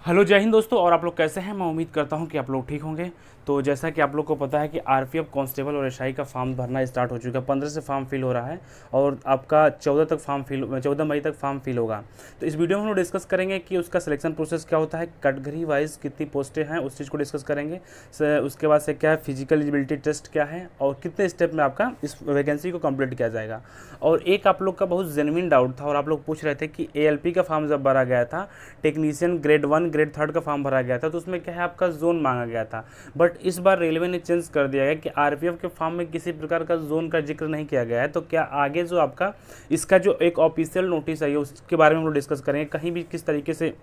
Hello जय हिंद दोस्तों। और आप लोग कैसे हैं? मैं उम्मीद करता हूं कि आप लोग ठीक होंगे। तो जैसा कि आप लोग को पता है कि आरपीएफ कांस्टेबल और एसआई का फॉर्म भरना स्टार्ट हो चुका है। 15 से फॉर्म फिल हो रहा है और आपका 14 मई तक फॉर्म फिल होगा। तो इस वीडियो में हम लोग डिस्कस करेंगे कि उसका सिलेक्शन प्रोसेस क्या होता है, कैटेगरी वाइज कितनी पोस्टें हैं, उस चीज़ को डिस्कस करेंगे। उसके बाद से क्या है, फिजिकल एलिजिबिलिटी टेस्ट क्या है और कितने स्टेप में आपका इस वैकेंसी को कंप्लीट किया जाएगा। और एक आप लोग का बहुत जेन्युइन डाउट था और आप लोग पूछ रहे थे कि एएलपी का फॉर्म जब भरा गया था, टेक्नीशियन ग्रेड 1 ग्रेड 3 का फॉर्म भरा गया था, तो उसमें क्या है आपका जोन मांगा गया था। बट इस बार रेलवे ने चेंज कर दिया है कि आरपीएफ के फॉर्म में किसी प्रकार का जोन का जिक्र नहीं किया गया है। तो क्या आगे जो आपका इसका जो एक ऑफिशियल नोटिस है उसके बारे में हम लोग डिस्कस करेंगे, कहीं भी किस तरीके से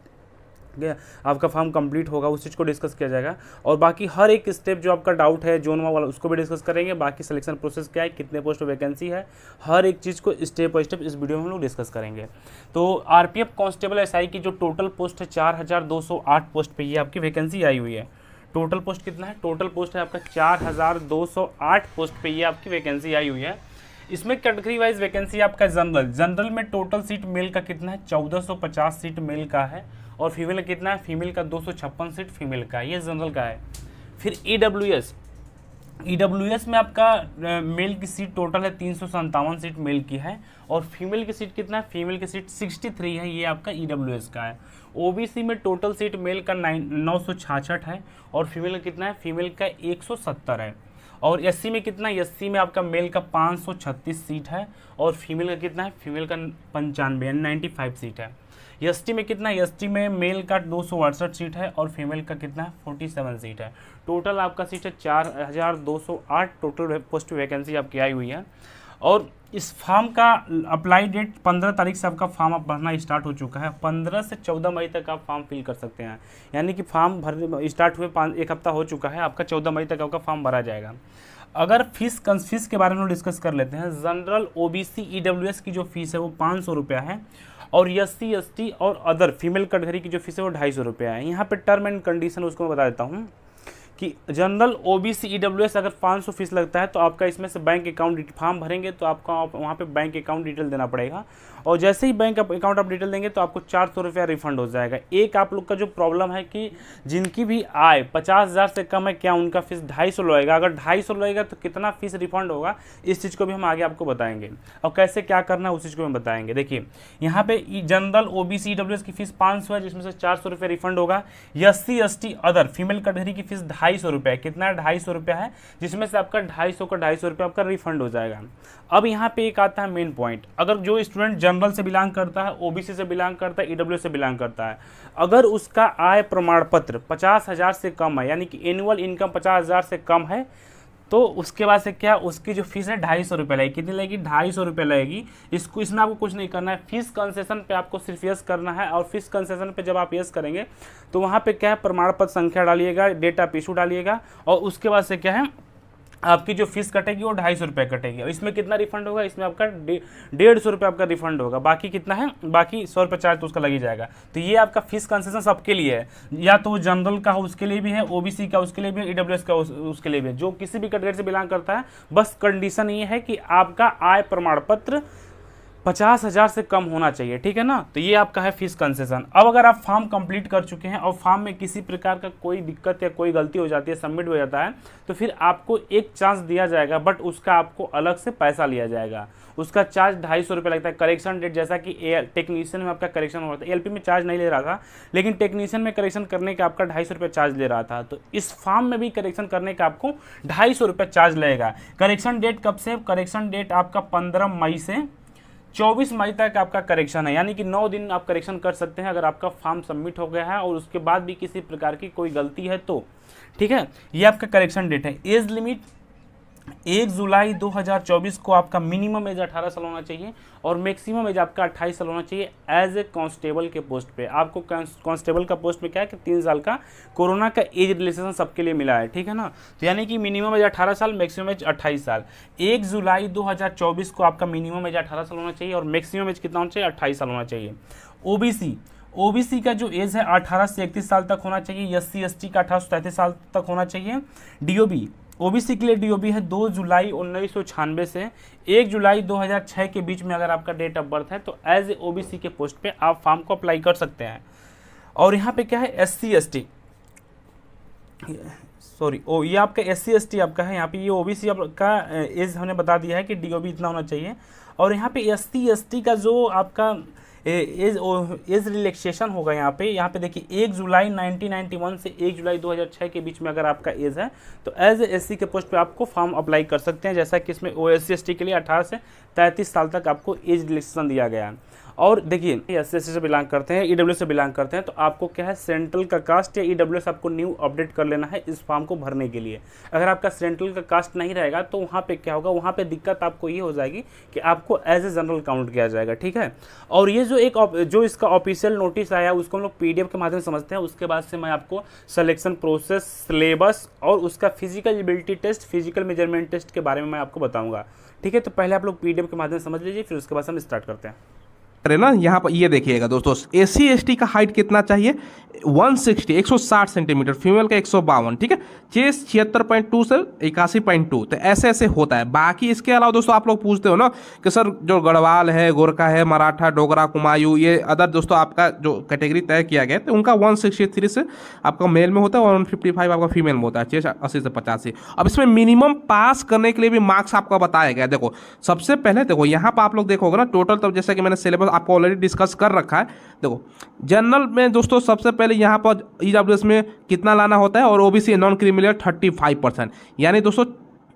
आपका फॉर्म कंप्लीट होगा उस चीज़ को डिस्कस किया जाएगा। और बाकी हर एक स्टेप जो आपका डाउट है जोन वाला उसको भी डिस्कस करेंगे। बाकी सिलेक्शन प्रोसेस क्या है, कितने पोस्ट वैकेंसी है, हर एक चीज़ को स्टेप बाय स्टेप इस वीडियो में हम लोग डिस्कस करेंगे। तो आरपीएफ कांस्टेबल एसआई की जो टोटल पोस्ट है 4208 पोस्ट पे ये आपकी वैकेंसी आई हुई है। टोटल पोस्ट कितना है? टोटल पोस्ट है आपका 4208 पोस्ट पे ये आपकी वैकेंसी आई हुई है। इसमें कैटेगरी वाइज वैकेंसी आपका जनरल में टोटल सीट मेल का कितना है? 1450 सीट मेल का है। और फीमेल का कितना है? फीमेल का 256 सीट फीमेल का है, ये जनरल का है। फिर ईडब्ल्यूएस में आपका मेल की सीट टोटल है 357 सीट मेल की है। और फीमेल की सीट कितना है? फीमेल की सीट 63 है, ये आपका ईडब्ल्यूएस का है। ओबीसी में टोटल सीट मेल का 966 है और फीमेल का कितना है? फीमेल का 170 है। और एससी में कितना? एससी में आपका मेल का 536 सीट है और फीमेल का कितना है? फीमेल का 95 यानी 95 सीट है। एसटी में कितना? एसटी में मेल का 268 सीट है और फीमेल का कितना है? 47 सीट है। टोटल आपका सीट है 4208 टोटल पोस्ट वैकेंसी आपकी आई हुई है। और इस फॉर्म का अप्लाई डेट 15 तारीख से आपका फॉर्म आप भरना स्टार्ट हो चुका है। 15 से 14 मई तक आप फॉर्म फिल कर सकते हैं, यानी कि फॉर्म भर स्टार्ट हुए एक हफ्ता हो चुका है, आपका 14 मई तक आपका फॉर्म भरा जाएगा। अगर फीस के बारे में डिस्कस कर लेते हैं। जनरल ओबीसी ईडब्ल्यूएस की जो फीस है वो 500 रुपया है और एससी एसटी और अदर फीमेल कैटेगरी की जो फीस है वो 250 रुपया है। यहाँ पे टर्म एंड कंडीशन उसको मैं बता देता हूँ कि जनरल ओबीसी ईडब्ल्यूएस अगर 500 फीस लगता है तो आपका इसमें से बैंक अकाउंट फॉर्म भरेंगे तो आपका वहाँ पे बैंक अकाउंट डिटेल देना पड़ेगा। और जैसे ही बैंक अकाउंट आप डिटेल देंगे तो आपको 400 रुपया रिफंड हो जाएगा। एक आप लोग का जो प्रॉब्लम है कि जिनकी भी आय 50,000 से कम है, क्या उनका फीस 250 लगेगा? अगर 250 लगेगा तो कितना फीस रिफंड होगा, इस चीज़ को भी हम आगे आपको बताएंगे और कैसे क्या करना है उस चीज़ को हम बताएंगे। देखिए यहाँ पे जनरल ओबीसी ईडब्ल्यूएस की फीस 500 है, जिसमें से 400 रुपये रिफंड होगा। SC ST other female category की फीस 250 रुपये है। कितना? 250 रुपया है, जिसमें से आपका 250 रुपया आपका रिफंड हो जाएगा। अब यहाँ पे एक आता है मेन पॉइंट। अगर जो स्टूडेंट जनरल से बिलोंग करता है, ओबीसी से बिलोंग करता है, ईडब्ल्यू से बिलोंग करता है, अगर उसका आय प्रमाण पत्र 50,000 से कम है, यानी कि एनुअल इनकम 50,000 से कम है, तो उसके बाद से क्या उसकी जो फीस है 250 रुपये लगेगी। कितनी लगेगी? 250 रुपये लगेगी। इसमें आपको कुछ नहीं करना है। फीस कंसेशन पे आपको सिर्फ यस करना है। और फीस कंसेशन पे जब आप यस करेंगे तो वहाँ पे क्या है, प्रमाण पत्र संख्या डालिएगा, डेट ऑफ इशू डालिएगा और उसके बाद से क्या है आपकी जो फीस कटेगी वो 250 रुपये कटेगी। और इसमें कितना रिफंड होगा? इसमें आपका 150 रुपये आपका रिफंड होगा। बाकी कितना है? बाकी 100 रुपये चार्ज तो उसका लग ही जाएगा। तो ये आपका फीस कंसेशन सबके लिए है, या तो जनरल का हो उसके लिए भी है, ओबीसी का उसके लिए भी है, ईडब्ल्यूएस का उसके लिए भी है, जो किसी भी कैटेगरी से बिलोंग करता है। बस कंडीशन ये है कि आपका आय प्रमाण पत्र 50,000 से कम होना चाहिए, ठीक है ना। तो ये आपका है फीस कंसेशन। अब अगर आप फॉर्म कंप्लीट कर चुके हैं और फॉर्म में किसी प्रकार का कोई दिक्कत या कोई गलती हो जाती है, सबमिट हो जाता है, तो फिर आपको एक चांस दिया जाएगा, बट उसका आपको अलग से पैसा लिया जाएगा। उसका चार्ज 250 रुपये लगता है। करेक्शन डेट, जैसा कि टेक्नीशियन में आपका करेक्शन हो रहा था, एलपी में चार्ज नहीं ले रहा था, लेकिन टेक्नीशियन में करेक्शन करने का आपका 250 रुपये चार्ज ले रहा था। तो इस फॉर्म में भी करेक्शन करने का आपको 250 रुपये चार्ज लगेगा। करेक्शन डेट कब से? करेक्शन डेट आपका 15 मई से 24 मई तक आपका करेक्शन है, यानी कि 9 दिन आप करेक्शन कर सकते हैं अगर आपका फॉर्म सबमिट हो गया है और उसके बाद भी किसी प्रकार की कोई गलती है तो, ठीक है। ये आपका करेक्शन डेट है। एज लिमिट 1 जुलाई 2024 को आपका मिनिमम एज 18 साल होना चाहिए और मैक्सिमम एज आपका 28 साल होना चाहिए एज ए कांस्टेबल के पोस्ट पे। आपको कांस्टेबल का पोस्ट पे क्या है कि 3 साल का कोरोना का एज रिलैक्सेशन सबके लिए मिला है, ठीक है ना। तो यानी कि मिनिमम एज 18 साल, मैक्सिमम एज 28 साल। 1 जुलाई 2024 को आपका मिनिमम एज 18 साल होना चाहिए और मैक्सिमम एज कितना होना चाहिए? 28 साल होना चाहिए। ओबीसी का जो एज है 18 से 31 साल तक होना चाहिए। एससी एसटी का 18 से 33 साल तक होना चाहिए। डीओबी, ओबीसी के लिए डीओबी है 2 जुलाई 1996 से 1 जुलाई 2006 के बीच में अगर आपका डेट ऑफ बर्थ है तो एज ए ओबीसी के पोस्ट पे आप फॉर्म को अप्लाई कर सकते हैं। और यहाँ पे क्या है SC/ST, सॉरी ये आपका SC/ST आपका है, यहाँ पे ये OBC आपका एज हमने बता दिया है कि DOB इतना होना चाहिए। और यहाँ पे SC/ST का जो आपका एज रिलैक्सेशन होगा यहाँ पे देखिए 1 जुलाई 1991 से 1 जुलाई 2006 के बीच में अगर आपका एज है तो एज SC के पोस्ट पे आपको फॉर्म अप्लाई कर सकते हैं, जैसा कि इसमें SC/ST के लिए 18 से 33 साल तक आपको एज रिलैक्सेशन दिया गया है। और देखिए SC/ST से बिलोंग करते हैं, EWS से बिलोंग करते हैं, तो आपको क्या है सेंट्रल का कास्ट या EWS आपको न्यू अपडेट कर लेना है इस फॉर्म को भरने के लिए। अगर आपका सेंट्रल का कास्ट नहीं रहेगा तो वहाँ पे क्या होगा, वहाँ पे दिक्कत आपको ये हो जाएगी कि आपको एज ए जनरल काउंट किया जाएगा, ठीक है। और ये जो इसका ऑफिशियल नोटिस आया उसको हम लोग PDF के माध्यम से समझते हैं। उसके बाद से मैं आपको सिलेक्शन प्रोसेस, सिलेबस और उसका physical ability test, physical measurement test के बारे में मैं आपको बताऊँगा, ठीक है। तो पहले आप लोग PDF के माध्यम से समझ लीजिए, फिर उसके बाद हम स्टार्ट करते हैं। ना यहाँ पर ये देखिएगा दोस्तों, SC/ST का हाइट कितना चाहिए 160 सेंटीमीटर, फीमेल का 152, ठीक है। चेस्ट 76.2 से 81.2, तो ऐसे ऐसे होता है। बाकी इसके अलावा दोस्तों आप लोग पूछते हो ना कि सर जो गढ़वाल है, गोरखा है, मराठा, डोगरा, कुमायूं, ये अदर दोस्तों आपका जो कैटेगरी तय किया गया तो उनका 163 से आपका मेल में होता है और 155 आपका फीमेल में होता है, चेस्ट 80 से 85। अब इसमें मिनिमम पास करने के लिए भी मार्क्स आपका बताया गया। देखो सबसे पहले देखो यहाँ पर आप लोग देखोगे ना टोटल, तब जैसा कि मैंने सिलेबस आपको ऑलरेडी डिस्कस कर रखा है। देखो जनरल में दोस्तों सबसे पहले यहाँ पर EWS में कितना लाना होता है और OBC नॉन क्रीमिलियर 35%, यानी दोस्तों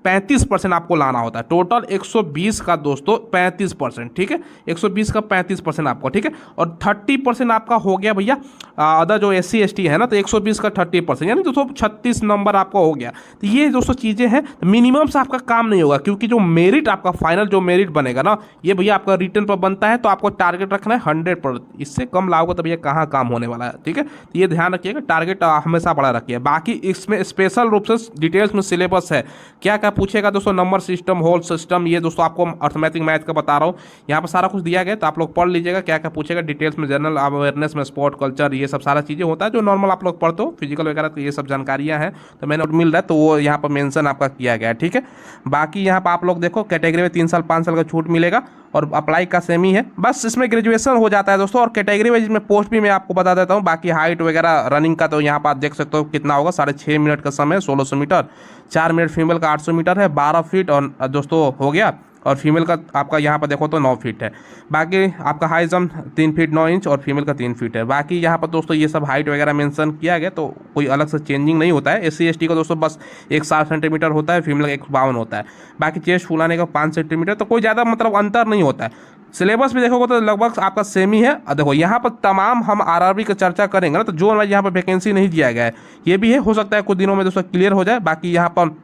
35% आपको लाना होता है। टोटल 120 का दोस्तों 35%, ठीक है, 120 का 35% आपको, ठीक है। और 30% आपका हो गया भैया अदर जो SC/ST है ना, तो 120 का 30%, यानी दोस्तों 36 नंबर आपका हो गया। तो ये दोस्तों चीज़ें हैं, मिनिमम से आपका काम नहीं होगा, क्योंकि जो मेरिट आपका फाइनल जो मेरिट बनेगा ना, ये भैया आपका रिटर्न पर बनता है, तो आपको टारगेट रखना है 100%। इससे कम लाओगे तो भैया कहाँ काम होने वाला है, ठीक है। तो ये ध्यान रखिएगा, टारगेट हमेशा बड़ा रखिए। बाकी इसमें स्पेशल रूप से डिटेल्स में सिलेबस है, क्या क्या पूछेगा दोस्तों, नंबर सिस्टम, होल सिस्टम, ये दोस्तों आपको अर्थमेटिक मैथ का बता रहा हूँ, यहाँ पर सारा कुछ दिया गया, तो आप लोग पढ़ लीजिएगा क्या क्या पूछेगा डिटेल्स में। जनरल अवेयरनेस में स्पोर्ट कल्चर, ये सब सारा चीज़ें होता है जो नॉर्मल आप लोग पढ़ते हो, फिजिकल वगैरह, तो ये सब जानकारियाँ हैं, तो मैंने मिल रहा है तो वो यहाँ पर मेंशन आपका किया गया है, ठीक है। बाकी यहाँ पर आप लोग देखो कैटेगरी में 3 साल 5 साल का छूट मिलेगा और अप्लाई का सेम ही है, बस इसमें ग्रेजुएशन हो जाता है दोस्तों। और कैटेगरी वाइज में पोस्ट भी मैं आपको बता देता हूँ। बाकी हाइट वगैरह रनिंग का तो यहाँ पर आप देख सकते हो कितना होगा, 6.5 मिनट का समय, 1600 मीटर, 4 मिनट फीमेल का 800 मीटर है, 12 फीट और दोस्तों हो गया। और फीमेल का आपका यहाँ पर देखो तो 9 फीट है। बाकी आपका हाई जंप 3 फीट 9 इंच और फीमेल का 3 फीट है। बाकी यहाँ पर दोस्तों ये सब हाइट वगैरह मेंशन किया गया, तो कोई अलग से चेंजिंग नहीं होता है। SC/ST का दोस्तों बस 160 सेंटीमीटर होता है, फीमेल का 152 होता है। बाकी चेस्ट फुलाने का 5 सेंटीमीटर, तो कोई ज़्यादा मतलब अंतर नहीं होता है। सिलेबस भी देखोगे तो लगभग आपका सेम ही है। देखो यहाँ पर तमाम हम RRB की चर्चा करेंगे ना, तो जो हमारे यहाँ पर वैकेंसी नहीं दिया गया है, ये भी है, हो सकता है कुछ दिनों में दोस्तों क्लियर हो जाए। बाकी यहाँ पर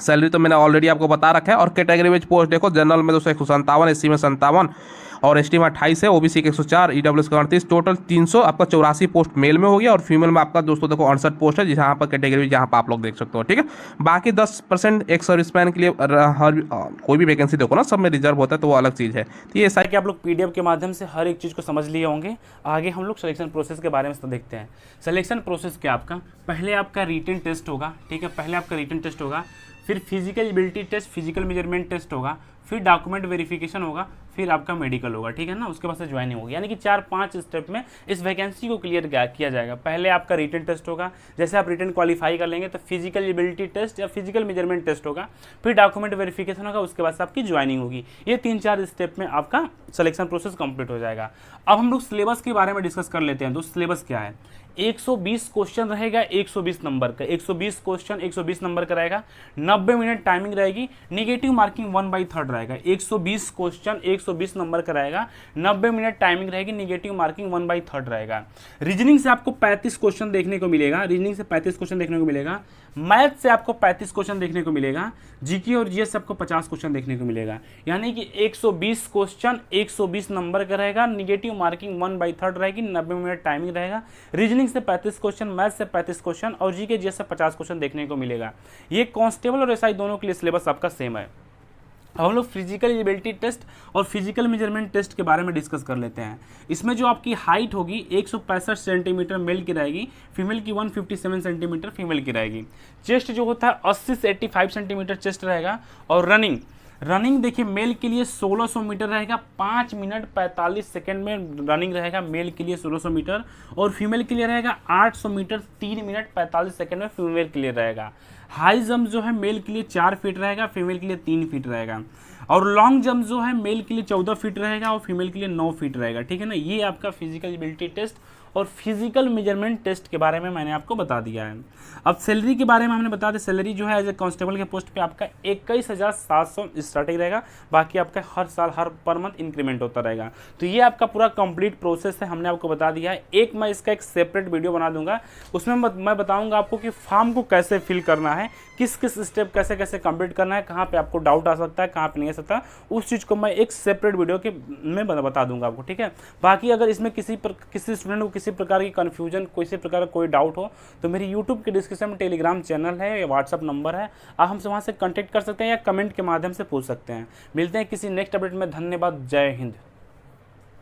सैलरी तो मैंने ऑलरेडी आपको बता रखा है। और कैटेगरी वाइज पोस्ट देखो, जनरल में दोस्तों 157, SC में 57 और ST में 28 है, OBC के 104, EWS का 38, टोटल 300 आपका 84 पोस्ट मेल में हो गया। और फीमेल में आपका दोस्तों देखो 68 पोस्ट है, जहाँ पर कैटेगरी जहाँ पर आप लोग देख सकते हो, ठीक है। बाकी 10% एक सर्विसमैन के लिए हर कोई भी वैकेंसी देखो ना, सब में रिजर्व होता है, तो वो अलग चीज़ है। तो ये कि आप लोग PDF के माध्यम से हर एक चीज़ को समझ लिए होंगे। आगे हम लोग सिलेक्शन प्रोसेस के बारे में देखते हैं। सिलेक्शन प्रोसेस क्या आपका, पहले आपका रिटन टेस्ट होगा, ठीक है, पहले आपका रिटन टेस्ट होगा, फिर physical ability test, physical measurement test होगा, फिर डॉक्यूमेंट वेरिफिकेशन होगा, फिर आपका मेडिकल होगा, ठीक है ना। उसके बाद से ज्वाइनिंग होगी, यानी कि 4-5 स्टेप में इस वैकेंसी को क्लियर किया जाएगा। पहले आपका रिटन टेस्ट होगा, जैसे आप रिटन क्वालिफाई कर लेंगे तो फिजिकल एबिलिटी टेस्ट या फिजिकल मेजरमेंट टेस्ट होगा, फिर डॉक्यूमेंट वेरिफिकेशन होगा, उसके बाद से आपकी ज्वाइनिंग होगी। ये 3-4 स्टेप में आपका सिलेक्शन प्रोसेस कंप्लीट हो जाएगा। अब हम लोग सिलेबस के बारे में डिस्कस कर लेते हैं। तो सिलेबस क्या है, 120 क्वेश्चन रहेगा, 120 नंबर का, 120 क्वेश्चन 120 नंबर का रहेगा, 90 मिनट टाइमिंग रहेगी, निगेटिव मार्किंग 1/3 रहेगा। 120 क्वेश्चन 120 नंबर का रहेगा, 90 मिनट टाइमिंग रहेगी, निगेटिव मार्किंग 1/3 रहेगा। रीजनिंग से आपको 35 क्वेश्चन देखने को मिलेगा, रीजनिंग से 35 क्वेश्चन देखने को मिलेगा, मैथ से आपको 35 क्वेश्चन देखने को मिलेगा, जीके और जीएस से आपको 50 क्वेश्चन देखने को मिलेगा। यानी कि 120 क्वेश्चन 120 नंबर का रहेगा, निगेटिव मार्किंग 1/3 रहेगी, 90 मिनट टाइमिंग रहेगा। रीजनिंग से 35 क्वेश्चन, मैथ से 35 क्वेश्चन और जीके जीएस से 50 क्वेश्चन देखने को मिलेगा। ये कांस्टेबल और एसआई दोनों के लिए सिलेबस आपका सेम है। अब हम लोग फिजिकल एबिलिटी टेस्ट और फिजिकल मेजरमेंट टेस्ट के बारे में डिस्कस कर लेते हैं। इसमें जो आपकी हाइट होगी 165 सेंटीमीटर मेल की रहेगी, फीमेल की 157 सेंटीमीटर फीमेल की रहेगी। चेस्ट जो होता है 80 से 85 सेंटीमीटर चेस्ट रहेगा। और रनिंग देखिए मेल के लिए 1600 मीटर रहेगा, 5 मिनट 45 सेकंड में रनिंग रहेगा मेल के लिए 1600 मीटर, और फीमेल के लिए रहेगा 800 मीटर 3 मिनट 45 सेकंड में फीमेल के लिए रहेगा। हाई जंप जो है मेल के लिए 4 फीट रहेगा, फीमेल के लिए 3 फीट रहेगा, और लॉन्ग जंप जो है मेल के लिए 14 फीट रहेगा और फीमेल के लिए 9 फीट रहेगा, ठीक है ना। ये आपका फिजिकल एबिलिटी टेस्ट और फिजिकल मेजरमेंट टेस्ट के बारे में मैंने आपको बता दिया है। अब सैलरी के बारे में हमने बता दिया, सैलरी जो है एज ए कांस्टेबल के पोस्ट पे आपका 21,700 स्टार्टिंग रहेगा, बाकी आपका हर साल हर पर मंथ इंक्रीमेंट होता रहेगा। तो ये आपका पूरा कंप्लीट प्रोसेस है, हमने आपको बता दिया है। एक मैं इसका एक सेपरेट वीडियो बना दूंगा, उसमें मैं बताऊंगा आपको कि फॉर्म को कैसे फिल करना है, किस किस स्टेप कैसे कैसे कंप्लीट करना है, कहाँ पे आपको डाउट आ सकता है, कहाँ पे नहीं आ सकता, उस चीज़ को मैं एक सेपरेट वीडियो के में बता दूंगा आपको, ठीक है। बाकी अगर इसमें किसी स्टूडेंट को किसी प्रकार की कन्फ्यूजन, किसी प्रकार का कोई डाउट हो तो मेरी यूट्यूब के डिस्क्रिप्शन में टेलीग्राम चैनल है या व्हाट्सअप नंबर है, आप हमसे वहाँ से कॉन्टैक्ट कर सकते हैं या कमेंट के माध्यम से पूछ सकते हैं। मिलते हैं किसी नेक्स्ट अपडेट में। धन्यवाद। जय हिंद।